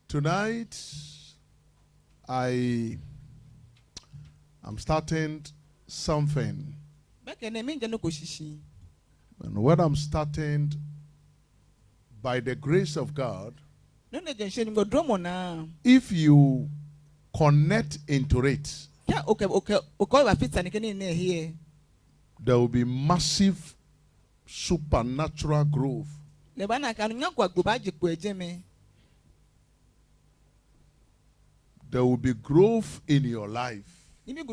Tonight, I am starting something. And what I'm starting, by the grace of God, if you connect into it, there will be massive supernatural growth. There will be growth in your life. There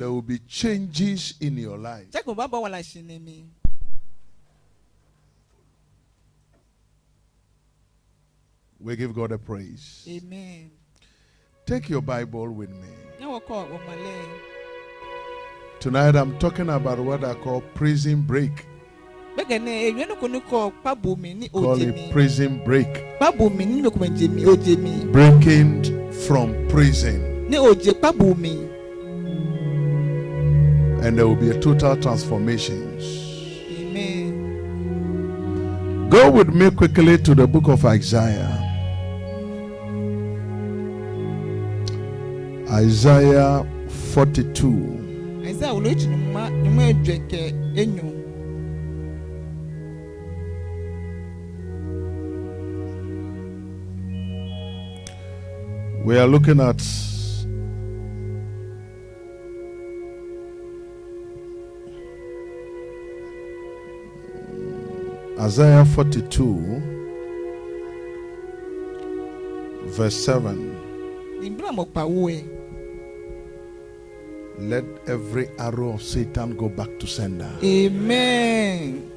will be changes in your life. We give God a praise. Amen. Take your Bible with me. Tonight I'm talking about what I call prison break. Call it prison break. Breaking from prison. And there will be a total transformation. Amen. Go with me quickly to the book of Isaiah. Isaiah 42. We are looking at Isaiah 42, verse 7. Let every arrow of Satan go back to sender. Amen.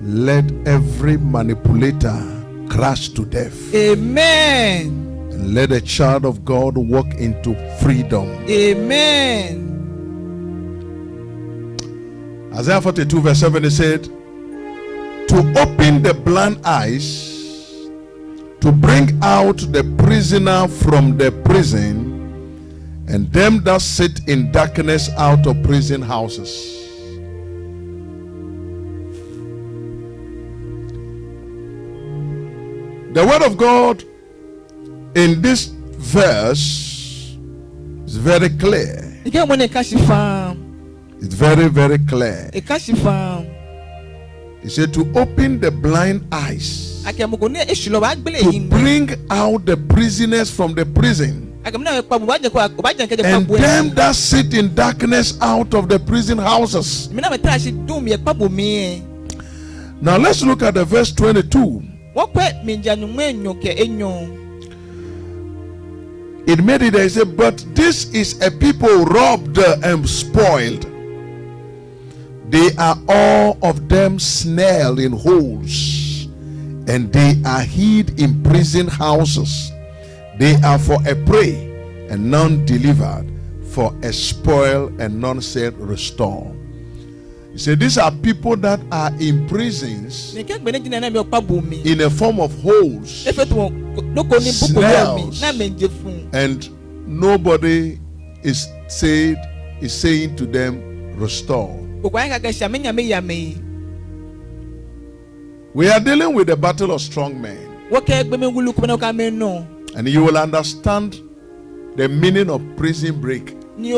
Let every manipulator crash to death. Amen. And let a child of God walk into freedom. Amen. Isaiah 42 verse 7, it said, to open the blind eyes, to bring out the prisoner from the prison, and them that sit in darkness out of prison houses. The word of God in this verse is very clear. It's very, very clear. He said to open the blind eyes, to bring out the prisoners from the prison, and them that sit in darkness out of the prison houses. Now let's look at the verse 22. It made it, they said, but this is a people robbed and spoiled. They are all of them snared in holes, and they are hid in prison houses. They are for a prey, and none delivered, for a spoil, and none said restore. He said these are people that are in prisons in a form of holes, snails, and nobody is saying to them restore. We are dealing with the battle of strong men. And you will understand the meaning of prison break. I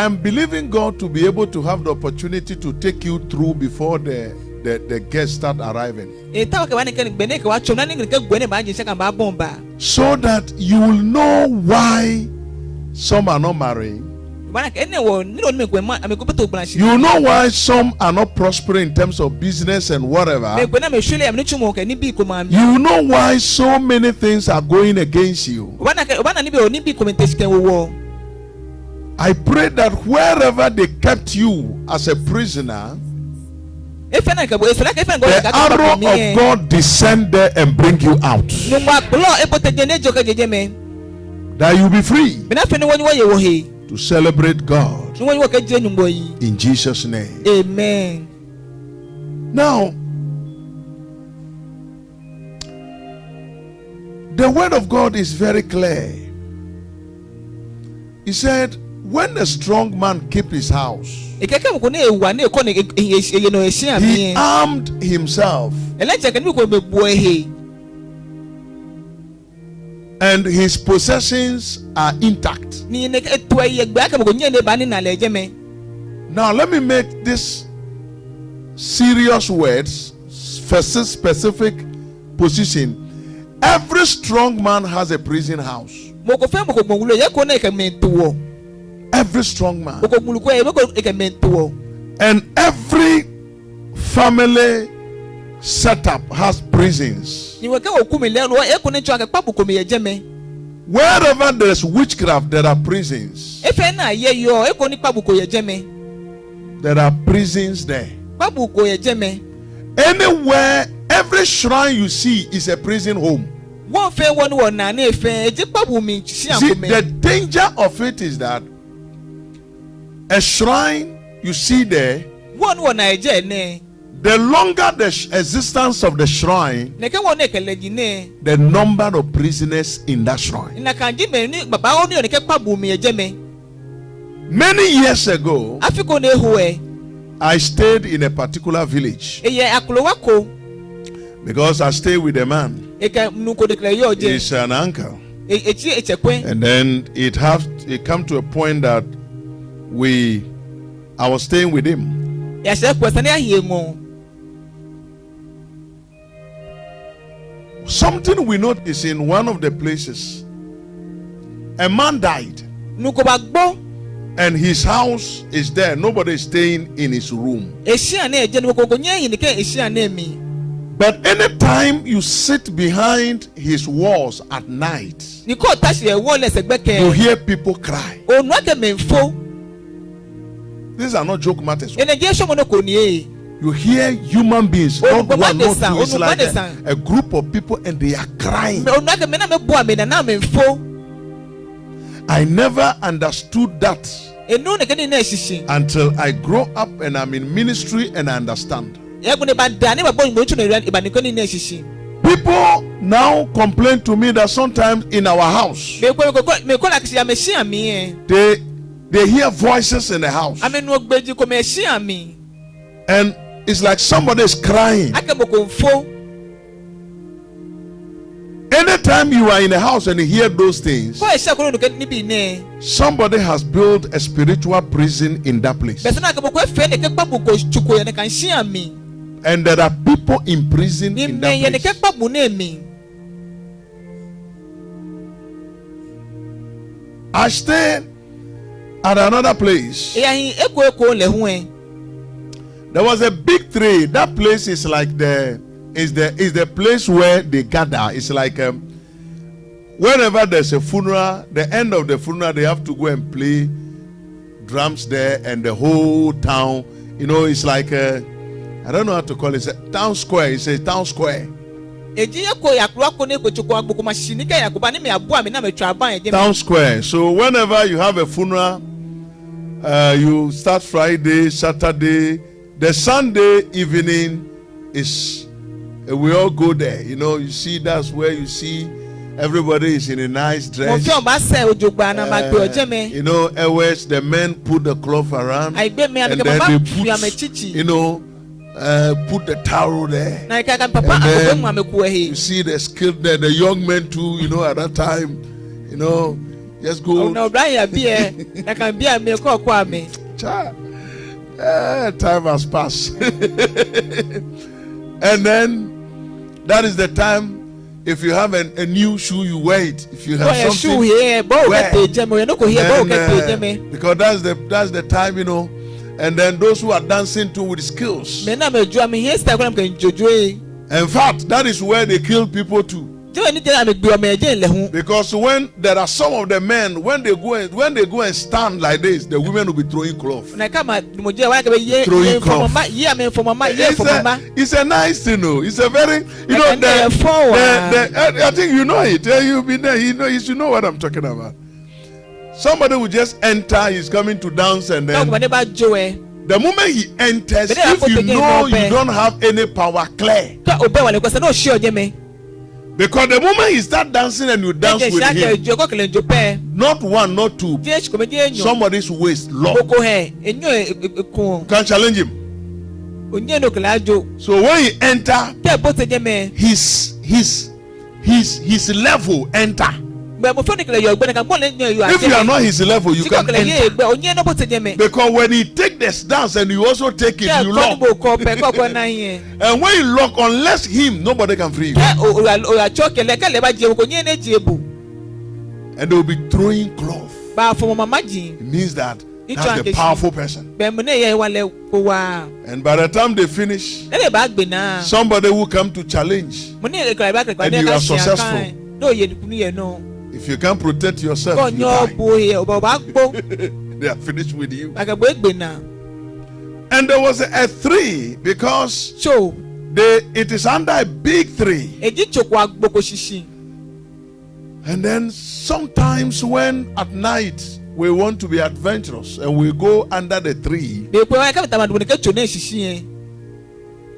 am believing God to be able to have the opportunity to take you through before the guests start arriving, so that you will know why some are not marrying. You know why some are not prospering in terms of business and whatever. You know why so many things are going against you. I pray that wherever they kept you as a prisoner, the arrow of God descend there and bring you out, that you be free to celebrate God in Jesus' name. Amen. Now, the word of God is very clear. He said, when a strong man kept his house, ekeke mo ko na ewa na ekọ na eye no ehia he me armed himself, eleje kan mi ko mebu ehe and his possessions are intact. ni ne etu eye gba ka mo ko nye ne ba ni na leje me. Now let me make this serious words versus specific position. Every strong man has a prison house. Mo ko fe mo ko gbonwulo ye ko na eke mentuwo. Every strong man. Mo ko gbulu ko e mo ko eke mentuwo. And every family setup has prisons. Ni we ka oku mi le lo e ko ni twa ka papu ko mi ye je me. Wherever there is witchcraft, there are prisons. E fe na ye yo e ko ni papu ko ye je me. There are prisons there. Papu ko ye je me. Anywhere, every shrine you see is a prison home. Won fe won won na na e fe e je papu mi si See, anko me. the danger of it is that a shrine you see there, Won won na e je ne. the longer the existence of the shrine, Ne ke won na ekele ji ne. the number of prisoners in that shrine. Na kan ji me ni baba oni ne ke papu mi ye je me. Many years ago, Afiko na ehu e. I stayed in a particular village E ye akolo wako. because I stayed with a man. E ka nuko declare yo je. He's an uncle. E chi e chekwen. And then it come to a point that I was staying with him. Ya se kwesa na ahie ngo. Something we noticed in one of the places, a man died Nuko ba gbo. and his house is there. Nobody is staying in his room. Ehia na eje nuko ko nye yin ke ehia na mi. But anytime you sit behind his walls at night, Niko tashi e won le segbe you ke. hear people cry. Onu ake menfo. These are not joke matters. Ene je shomo no ko ni e. You hear human beings, Oh, not one, not Baba two. It's Desa, like Baba a group of people and they are crying. Onu ake me na me bo ame na menfo. I never understood that Enu ne ke ni na ehihie. until I grow up and I'm in ministry and I understand. Ye bu ne ba da ne ba bo nbo chu na ira ba ne ko ni na ehihie. People now complain to me that sometimes in our house, Me ko la kisi ame hia mi e. they hear voices in the house. Ame nu ogbeji ko me hia mi. And it's like somebody is crying. Ake mo ko mfo. Anytime you are in a house and you hear those things, Ko ehia ko no ke ni bi ne. somebody has built a spiritual prison in that place. Be se na ke mo ko efe ne ke papu ko chuko ye ne kan hia mi. And there are people in prison Ni in me ye ne that ke place. papu na mi. I stayed at another place. E ahin eko le hu e. There was a big tree. That place is like the place where they gather. It's like whenever there's a funeral, the end of the funeral, they have to go and play drums there, and the whole town, it's like I don't know how to call it. It's a town square. It's a town square. Eji eko yakro ko ne ko chuko agboko machine ke yakoba ne me abo me na me twa ban eje. Town square. So whenever you have a funeral, you start Friday, Saturday. The Sunday evening is we all go there. You see that's where you see everybody is in a nice Mo dress. fi on ba se ojogba na ma pe oje me. Always the men put the cloth around. Ai gbe me And ameke then baba they fi amechichi. put the towel there. Na ka papa And then akoko mu ameku ehe. You see the skilled there, the young men too. At that time, just go. Oh no, Brian bi e. Na kan bi ame ko ame. Child. Time has passed. And then that is the time. If you have a new shoe, you wear it. If you have Boy something, shoe here, bo wear. ke teje me, no ko here, bo ke teje me. Because that's the time, And then those who are dancing too with skills. Me na me jo ame here style ko na kan jojo e. In fact, that is where they kill people too. Je we ni je ame gbe o me je le hu. Because when there are some of the men, when they go and stand like this, the women will be throwing cloth. Na ka ma mo je wa ke be ye Throwing for cloth. mama, ye ame for mama, ye for mama. It's a nice thing, It's a very, Like a forward. I think you know it. You've been there. You should know what I'm talking about. Somebody will just enter. He's coming to dance, and Na ko then ne ba jo e. the moment he enters, But then I if put you again, know no, you don't have any power, clear. Ka obe wa le kwese na o shi oje me. Because the moment you start dancing and you dance with him, not one, not two, somebody's waist long. Can challenge him. So when he enter, his level enter. If you are not his level, you can't enter. Because when he take this dance and you also take it, you lock. And when you lock, unless him, nobody can free you. And they will be throwing cloth. It means that that's the powerful person. And by the time they finish, somebody will come to challenge, and you are successful. If you can't protect yourself, you die. They are finished with you. And there was a tree, because it is under a big tree. And then sometimes when at night we want to be adventurous and we go under the tree,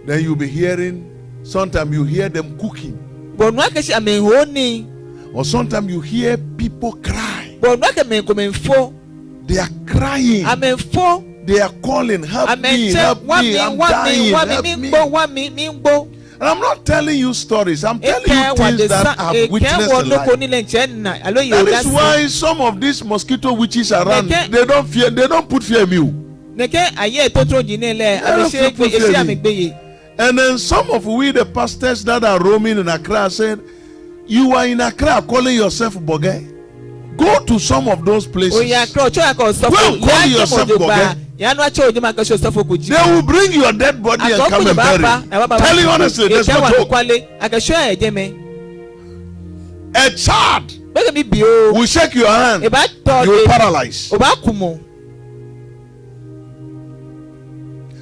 then you'll be hearing, sometimes you hear them cooking. Or sometimes you hear people cry. They are crying. They are calling, help me, help me, I'm dying, help me. And I'm not telling you stories, I'm telling you things that I've witnessed in life. That is why some of these mosquito witches around, they don't put fear in you. And then some of we, the pastors that are roaming in Accra, said, you are in Accra calling yourself Boge. Go to some of those places. Go and call yourself Boge. They will bring your dead body and come and bury it. Tell you honestly, there's no joke. A child will shake your hand, you will paralyze.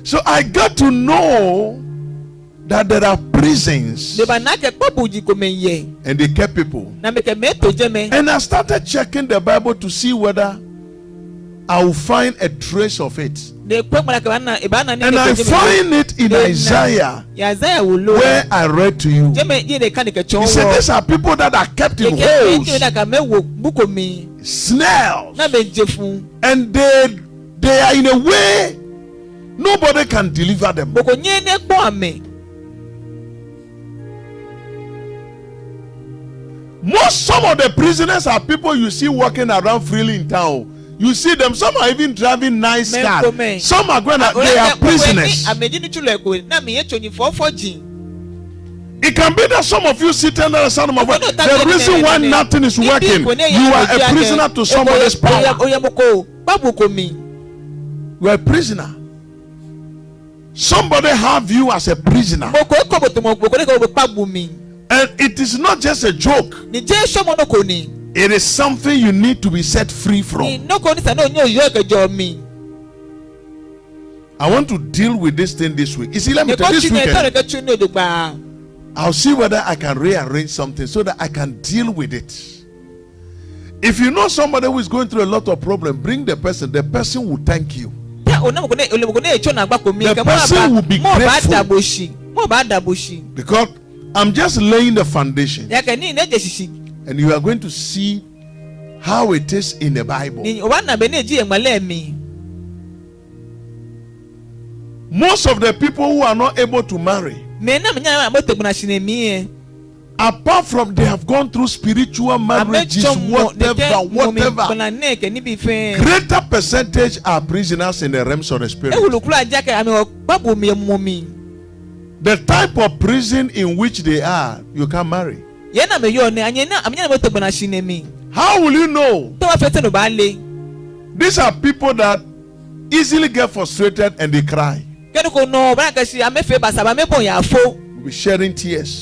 So I got to know that there are prisons, and they kept people. And I started checking the Bible to see whether I will find a trace of it. And I find it in Isaiah, where I read to you. He said these are people that are kept in holes, snails, and they are in a way nobody can deliver them. Some of the prisoners are people you see walking around freely in town. You see them, some are even driving nice cars. Some are going they are prisoners. It can be that some of you sitting under the sound of my voice, the reason why nothing is working, you are a prisoner to somebody's power. You are a prisoner. Somebody have you as a prisoner. And it is not just a joke. It is something you need to be set free from. I want to deal with this thing this week. You see, let me tell you, this weekend, I'll see whether I can rearrange something so that I can deal with it. If you know somebody who is going through a lot of problems, bring the person. The person will thank you. The person will be grateful. Because I'm just laying the foundation. And you are going to see how it is in the Bible. Most of the people who are not able to marry, apart from they have gone through spiritual marriages, whatever, greater percentage are prisoners in the realms of the spirit. The type of prison in which they are, you can marry. How will you know? These are people that easily get frustrated and they cry. We'll be shedding tears.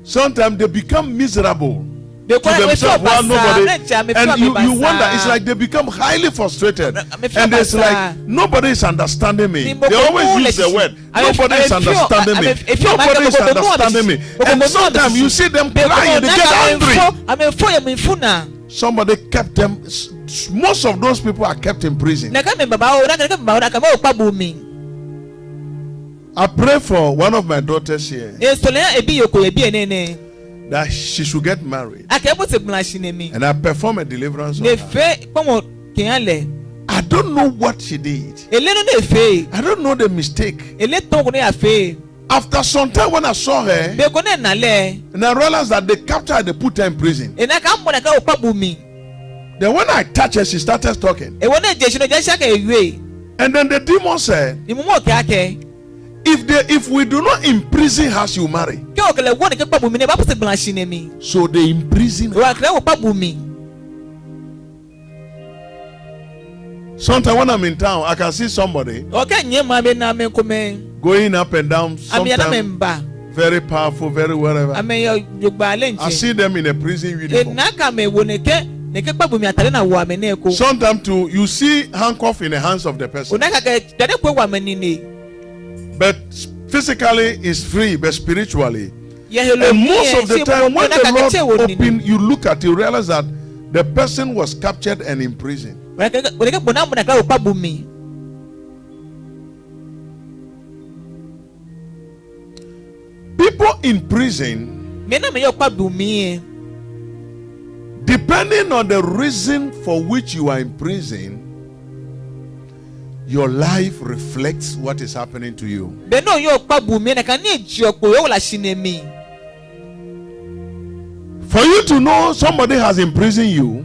Sometimes they become miserable to themselves while nobody, and you wonder, it's like they become highly frustrated, and it's like nobody is understanding me. They always use the word, nobody is understanding me, nobody is understanding me. And sometimes you see them crying, they get angry. Somebody kept them. Most of those people are kept in prison. I I pray for one of my daughters here that she should get married. And I perform a deliverance on her. I don't know what she did. I don't know the mistake. After some time when I saw her, and I realized that they captured her, they put her in prison. Then when I touched her, she started talking. And then the demon said, if we do not imprison her, she will marry. So they imprison her. Sometimes when I'm in town, I can see somebody going up and down, sometimes very powerful, very whatever. I see them in a prison uniform. Sometimes too, you see handcuff in the hands of the person. But physically is free, but spiritually. And most of the time when the Lord open, you look at it, you realize that the person was captured and imprisoned. People in prison, depending on the reason for which you are in prison, your life reflects what is happening to you. For you to know somebody has imprisoned you,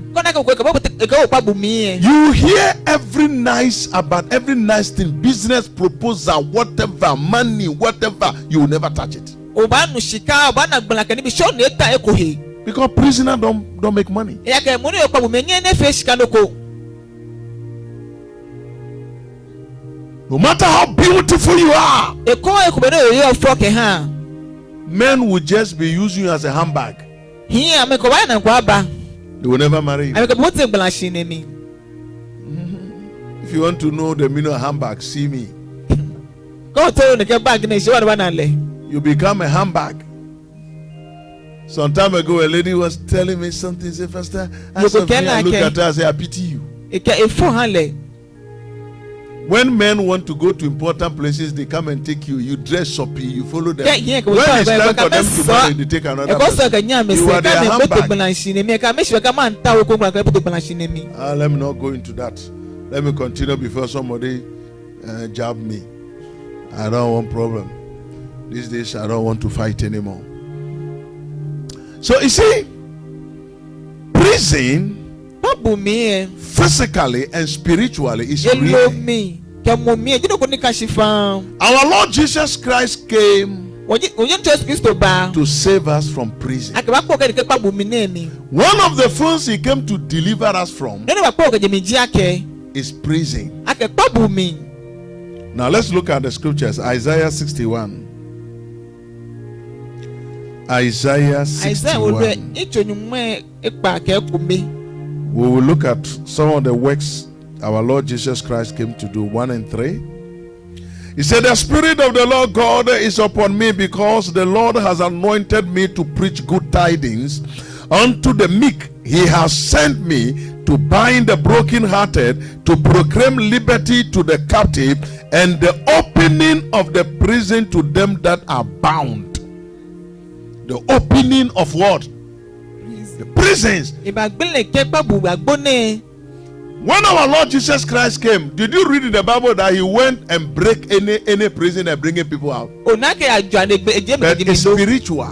you hear every nice thing, business proposal, whatever, money, whatever, you will never touch it. Because prisoners don't make money. No matter how beautiful you are, men will just be using you as a handbag. They will never marry you. If you want to know the meaning of handbag, see me. You become a handbag. Some time ago, a lady was telling me something. Say, Pastor, I look at her and say, I pity you. When men want to go to important places, they come and take you. You dress shoppy, you follow them. When it's time for them to marry, they take another person. You are their handbag. Let me not go into that. Let me continue before somebody jab me. I don't want problem. These days, I don't want to fight anymore. So you see, prison, physically and spiritually, is real. Our Lord Jesus Christ came to save us from prison. One of the things he came to deliver us from is prison. Now let's look at the scriptures. Isaiah 61. Isaiah 61. We will look at some of the works our Lord Jesus Christ came to do, 1 and 3. He said, the Spirit of the Lord God is upon me, because the Lord has anointed me to preach good tidings unto the meek. He has sent me to bind the brokenhearted, to proclaim liberty to the captive, and the opening of the prison to them that are bound. The opening of what? The prisons. When our Lord Jesus Christ came, did you read in the Bible that he went and break any prison and bringing people out? But it's spiritual.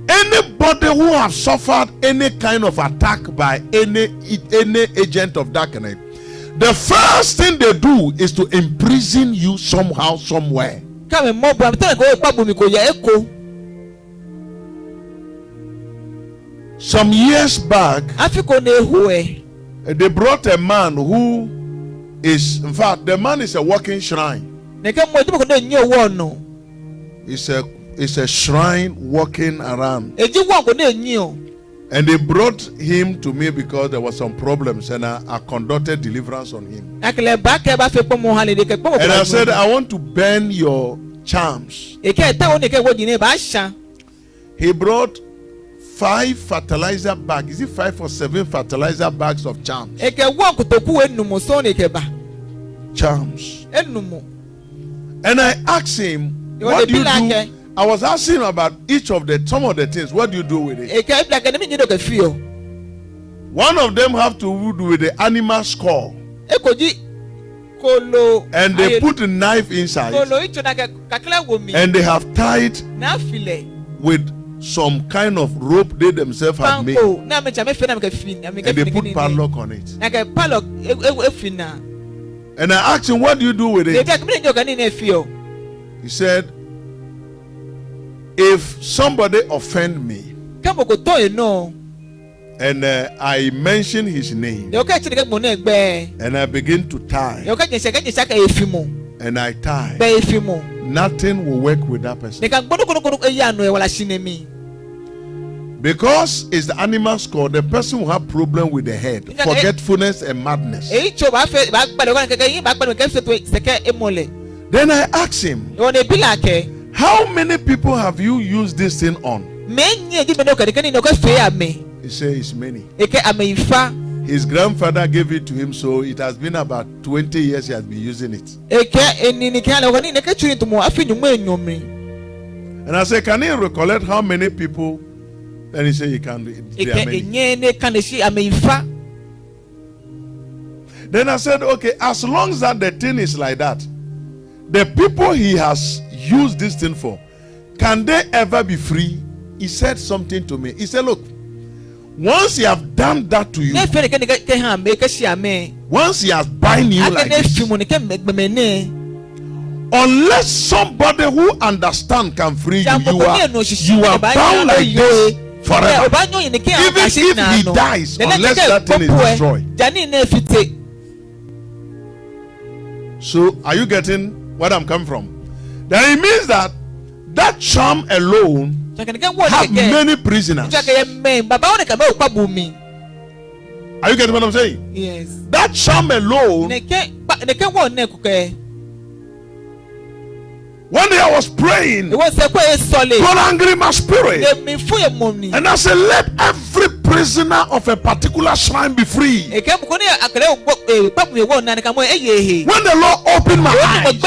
Anybody who have suffered any kind of attack by any agent of darkness, the first thing they do is to imprison you somehow, somewhere. Some years back, they brought a man who is, in fact, the man is a walking shrine. It's a shrine walking around. And they brought him to me because there were some problems, and I conducted deliverance on him. And I said, I want to burn your charms. He brought 5 fertilizer bags. Is it 5 or 7 fertilizer bags of charms? charms. Enumu. And I asked him, what do you do? I was asking him about some of the things. What do you do with it? One of them have to do with the animal skull. And they put a knife inside. And they have tied with some kind of rope they themselves have made. And they put padlock on it. And I asked him, what do you do with it? He said, if somebody offend me and I mention his name and I begin to tie and I tie, nothing will work with that person. Because it's the animal skull, the person will have problem with the head, forgetfulness and madness. Then I asked him, how many people have you used this thing on? He said it's many. His grandfather gave it to him, so it has been about 20 years he has been using it. And I said, can you recollect how many people? Then he said, he can. There are many. Then I said, okay, as long as that the thing is like that, the people he has used this thing for, can they ever be free? He said something to me. He said, look, once he have done that to you, once he has bind you like this, unless somebody who understand can free you, you are bound like this forever. Even if he dies, unless that thing is destroyed. So, are you getting where I'm coming from? Then it means that charm alone have many prisoners. Are you getting what I'm saying? Yes. That charm alone. One day I was praying, God angry my spirit, and I said, let every prisoner of a particular shrine be free. When the Lord opened my eyes,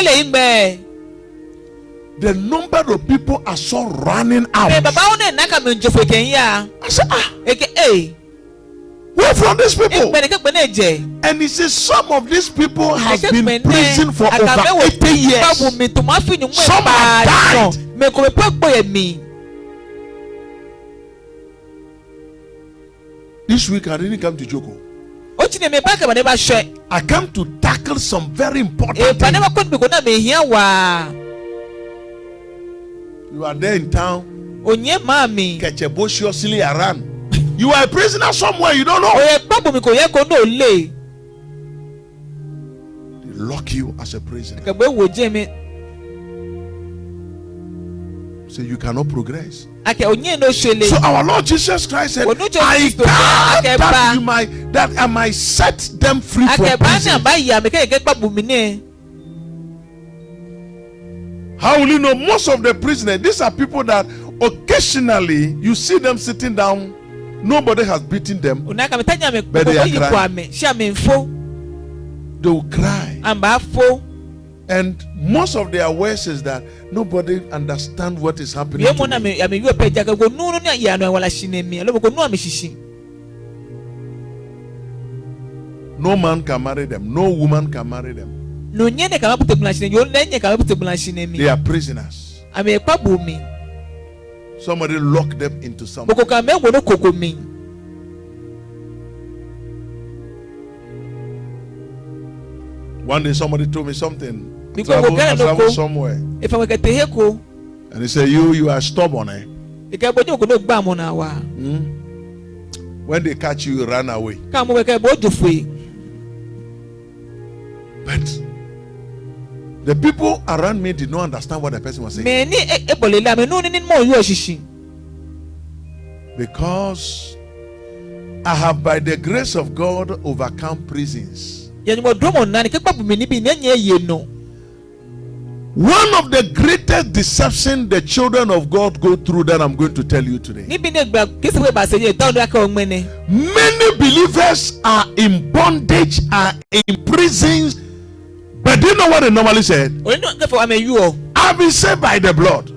the number of people I saw running out. I said, where from these people? And he says some of these people have been in prison for over 80 years. Some have died. This week I didn't come to Joko. I come to tackle some very important things. You are there in town. Ketcheboshiosly around. You are a prisoner somewhere, you don't know. They lock you as a prisoner. So you cannot progress. So our Lord Jesus Christ said, I come that I might set them free from prison. How will you know? Most of the prisoners, these are people that occasionally you see them sitting down. Nobody has beaten them, but they are crying. They will cry. And most of their words is that nobody understands what is happening to me. No man can marry them. No woman can marry them. They are prisoners. Somebody locked them into something. One day somebody told me something. Travel somewhere. And he said, you are stubborn, eh? When they catch you, you run away. But the people around me did not understand what the person was saying. Because I have, by the grace of God, overcome prisons. One of the greatest deception the children of God go through that I'm going to tell you today. Many believers are in bondage, are in prisons But do you know what they normally said? I've been saved by the blood.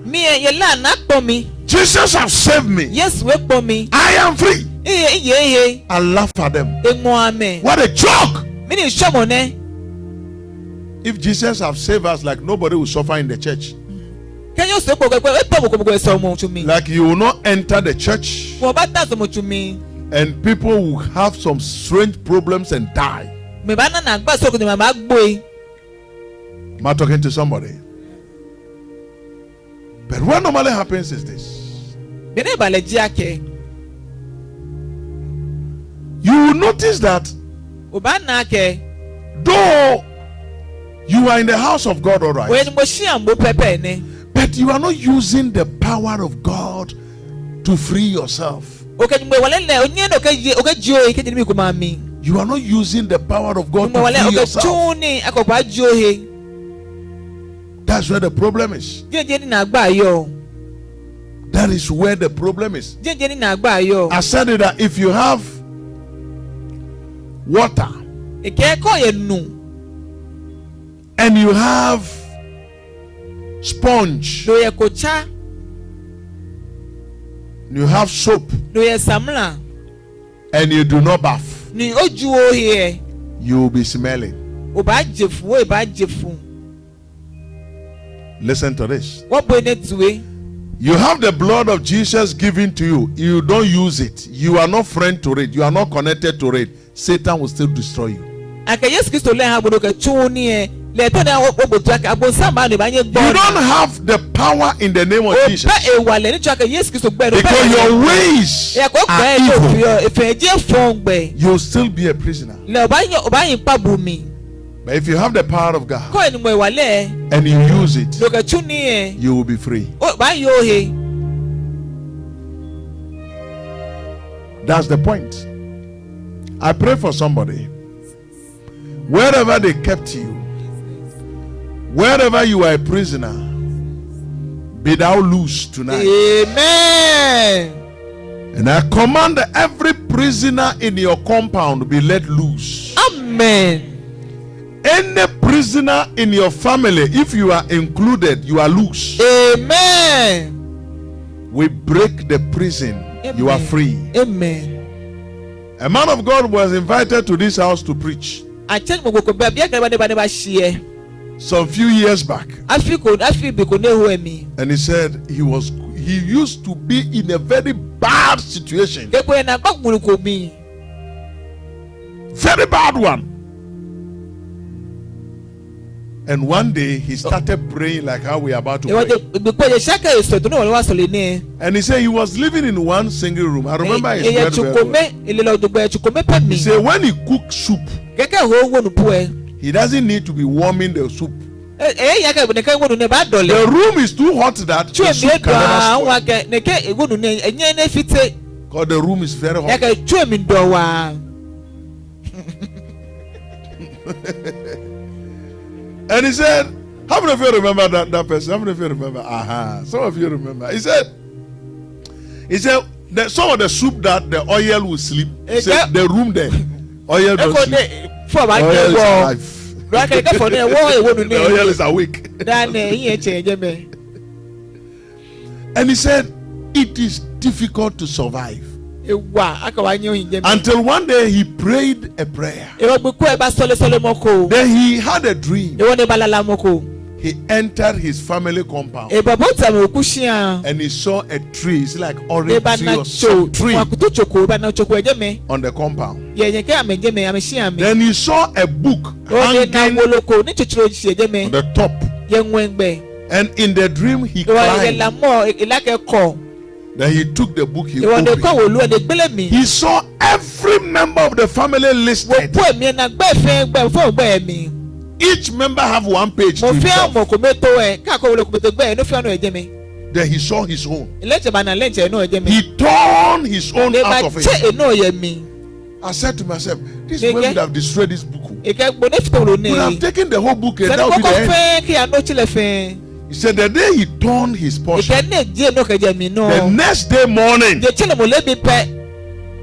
Jesus have saved me. Yes, wait for me. I am free. I laugh at them. What a joke! If Jesus have saved us, like nobody will suffer in the church. Like you will not enter the church and people will have some strange problems and die. Am I talking to somebody? But what normally happens is this. You will notice that though you are in the house of God, all right, but you are not using the power of God to free yourself. You are not using the power of God to free yourself. That's where the problem is. That is where the problem is. I said it that if you have water and you have sponge, you have soap, and you do not bath, you will be smelling. Listen to this. You have the blood of Jesus given to you. You don't use it. You are not friend to it. You are not connected to it. Satan will still destroy you. You don't have the power in the name of Jesus. Because your ways are evil. You'll still be a prisoner. But if you have the power of God and you use it, you will be free. That's the point. I pray for somebody. Wherever they kept you, wherever you are a prisoner, be thou loose tonight. Amen. And I command every prisoner in your compound be let loose. Amen. Any prisoner in your family, if you are included, you are loose. Amen. We break the prison. Amen. You are free. Amen. A man of God was invited to this house to preach some few years back. And he said he used to be in a very bad situation. Very bad one. And one day he started praying like how we are about to pray. And he said he was living in one single room. I remember his very well. He said when he cooks soup, he doesn't need to be warming the soup. The room is too hot that the soup can never spoil. Because the room is very hot. And he said, how many of you remember that person? How many of you remember? Some of you remember. He said that some of the soup that the oil will sleep. He said the room there, oil don't sleep. Oil is alive. The oil is awake. And he said, it is difficult to survive. Until one day he prayed a prayer. Then he had a dream. He entered his family compound and he saw a tree. It's like orange tree or some tree on the compound. Then he saw a book hanging on the top. And in the dream he climbed. Then he took the book, he opened. He saw every member of the family listed. Each member have one page to himself. Then he saw his own. He torn his own out of it. I said to myself, this man would have destroyed this book. Would have taken the whole book and that would be the end. He said the day he turned his portion, the next day morning,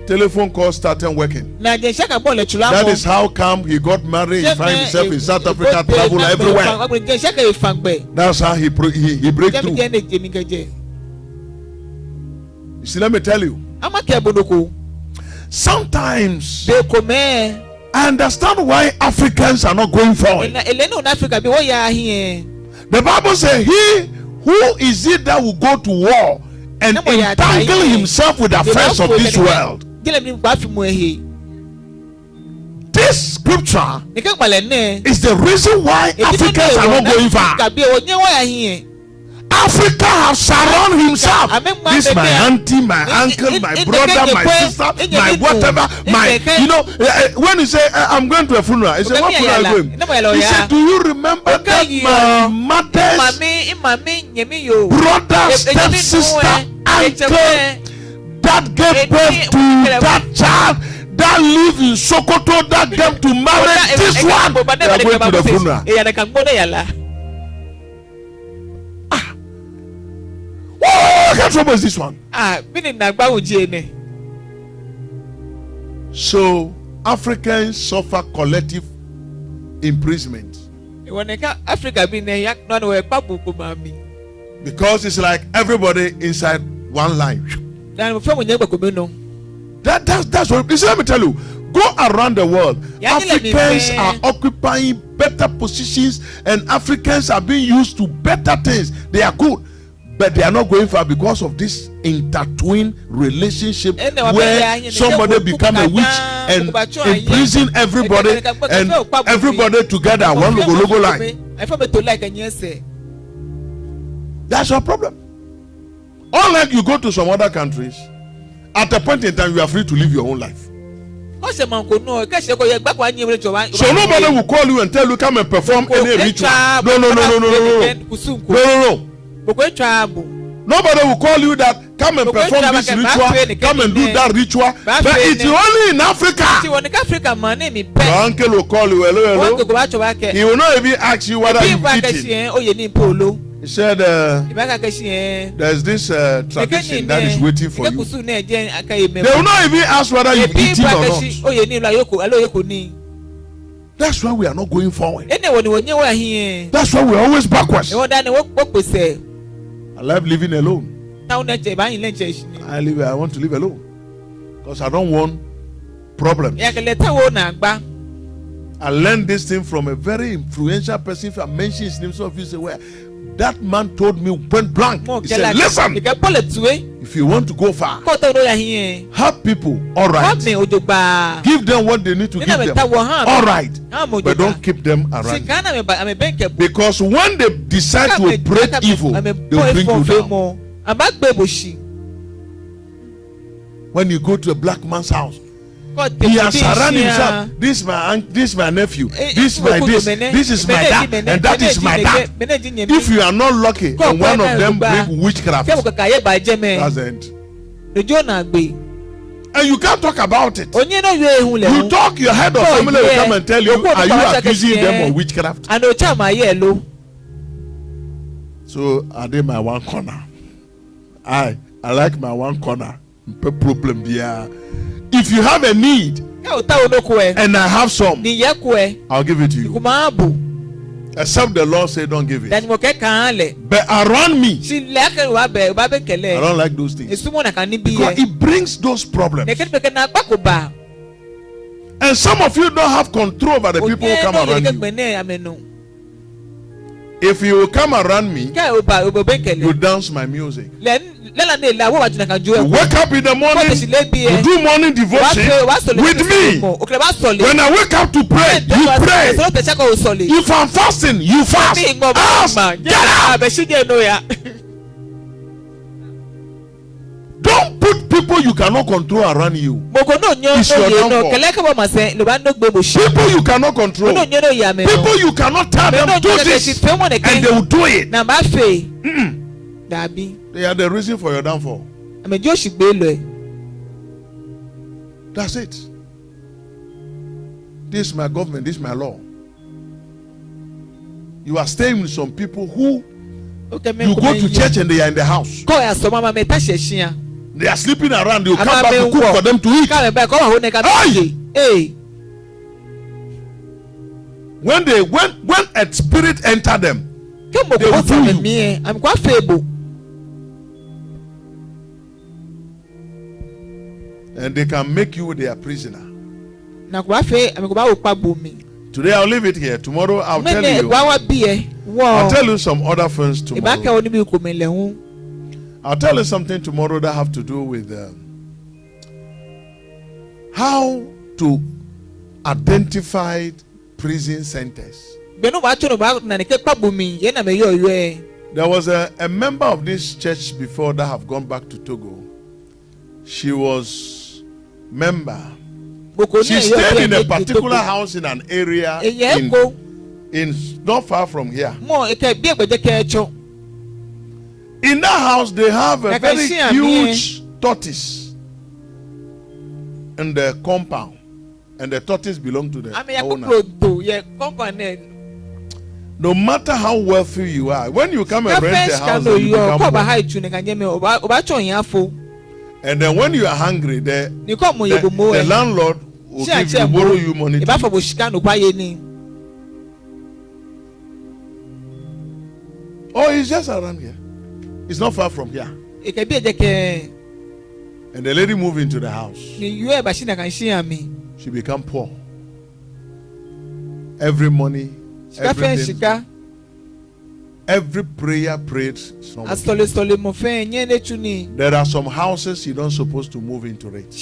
telephone calls started working. Na je shaka ball le chula mo. That is how come he got married. He found himself in South Africa, travel everywhere. Je shaka e fangbe. That's how he break through. You see, let me tell you. Sometimes I understand why Africans are not going forward. The Bible says, he who is it that will go to war and entangle himself with the affairs of this world? This scripture is the reason why Africans are not going far. Africa has surrounded himself. This is my auntie, my uncle, my brother, my sister, my whatever, my, you know, when you say, I'm going to a funeral, he said, what funeral are you going? He said, do you remember that my mother's brother, stepsister, uncle that gave birth to that child that live in Sokoto, that came to marry this one? They are going to the funeral. What kind of trouble is this one? So Africans suffer collective imprisonment because it's like everybody inside one line. That's what. Let me tell you. Go around the world. Africans are occupying better positions, and Africans are being used to better things. They are good. But they are not going far because of this intertwined relationship where somebody become a witch and imprison everybody and everybody together one logo line. That's your problem. Unlike you go to some other countries, at a point in time you are free to live your own life. So nobody will call you and tell you come and perform any ritual. No. Nobody will call you that come and perform this ritual, come and do that ritual. But it's only in Africa. Your uncle will call you, hello. He will not even ask you whether you eat it. He said, there's this tradition that is waiting for you. They will not even ask whether you eat it or not. That's why we are not going forward. That's why we are always backwards. I love living alone. I want to live alone because I don't want problems. I learned this thing from a very influential person. If I mention his name, so if you say, well, that man told me point blank. He said, listen, if you want to go far, help people, all right. Give them what they need to give them, all right. But don't keep them around. Because when they decide to operate evil, they will bring you down. When you go to a black man's house, he has surrounded himself. This is my nephew. This is my this. This is my dad, and that is my dad. If you are not lucky, and one of them bring witchcraft, that's the end. And you can't talk about it. You talk, your head of family will come and tell you, are you accusing them of witchcraft? So are they my one corner? I like my one corner. Problem there. If you have a need and I have some, I'll give it to you. Except the Lord say don't give it. But around me, I don't like those things because it brings those problems. And some of you don't have control over the people who come around you. If you will come around me, you dance my music. You wake up in the morning, you do morning devotion with me. When I wake up to pray, you pray. If I'm fasting, you fast. Get up. Don't put people you cannot control around you. It's your downfall. People you cannot control. People you cannot tell them do this and they will do it. They are the reason for your downfall. That's it. This is my government, this is my law. You are staying with some people who you go to church and they are in the house. They are sleeping around. You come back to cook for them to eat. Hey! When a spirit enter them, they will do you. I'm quite fable. And they can make you their prisoner. Today I'll leave it here. Tomorrow I'll tell you. I'll tell you some other things tomorrow. I'll tell you something tomorrow that have to do with how to identify prison centers. There was a member of this church before that have gone back to Togo. She was member. She stayed in a particular house in an area in not far from here. In that house, they have a very huge tortoise in the compound, and the tortoise belongs to the owner. No matter how wealthy you are, when you come and rent a house, you become poor. And then when you are hungry, the landlord will borrow you money. Oh, it's just around here. It's not far from here. And the lady moved into the house. She became poor. Every money, every prayer prayed. There are some houses you're not supposed to move into it.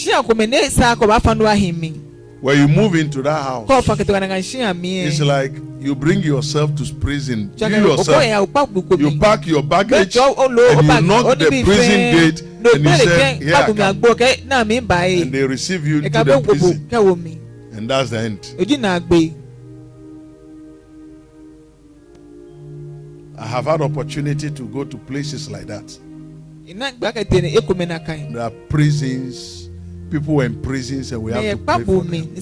When you move into that house, it's like you bring yourself to prison. You yourself, you pack your baggage and you knock the prison gate and you say, here I come. And they receive you into the prison. And that's the end. I have had opportunity to go to places like that. There are prisons. People were in prisons and we have to pray for them.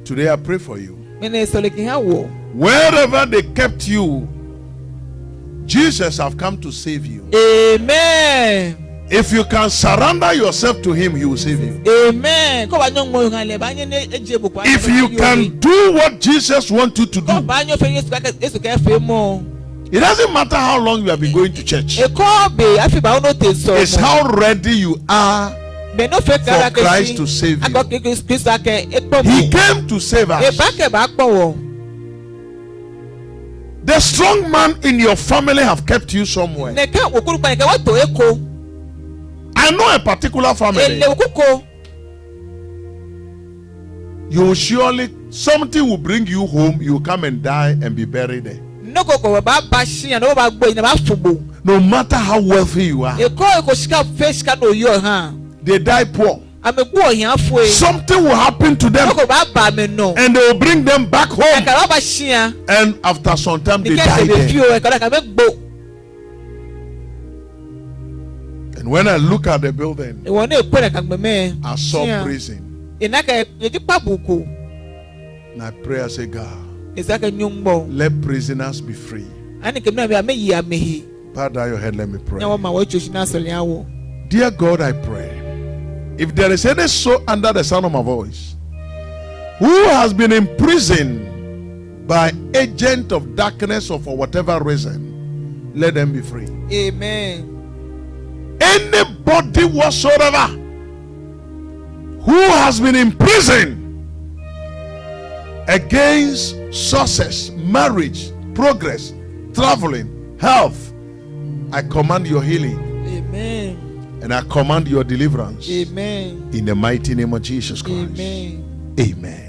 Today I pray for you. Wherever they kept you, Jesus have come to save you. Amen. If you can surrender yourself to him, he will save you. Amen. If you can do what Jesus wants you to do, it doesn't matter how long you have been going to church. It's how ready you are for Christ to save you. He came to save us. The strong man in your family have kept you somewhere. I know a particular family. You will surely, something will bring you home. You will come and die and be buried there. No matter how wealthy you are, they die poor. Something will happen to them and they will bring them back home. And after some time they die there. And when I look at the building, I saw prison. And I pray, I say, God, let prisoners be free. Bow down your head, let me pray. Dear God, I pray, if there is any soul under the sound of my voice who has been imprisoned by agent of darkness or for whatever reason, let them be free. Amen. Anybody whatsoever who has been imprisoned against success, marriage, progress, traveling, health, I command your healing. Amen. And I command your deliverance. Amen. In the mighty name of Jesus Christ. Amen. Amen.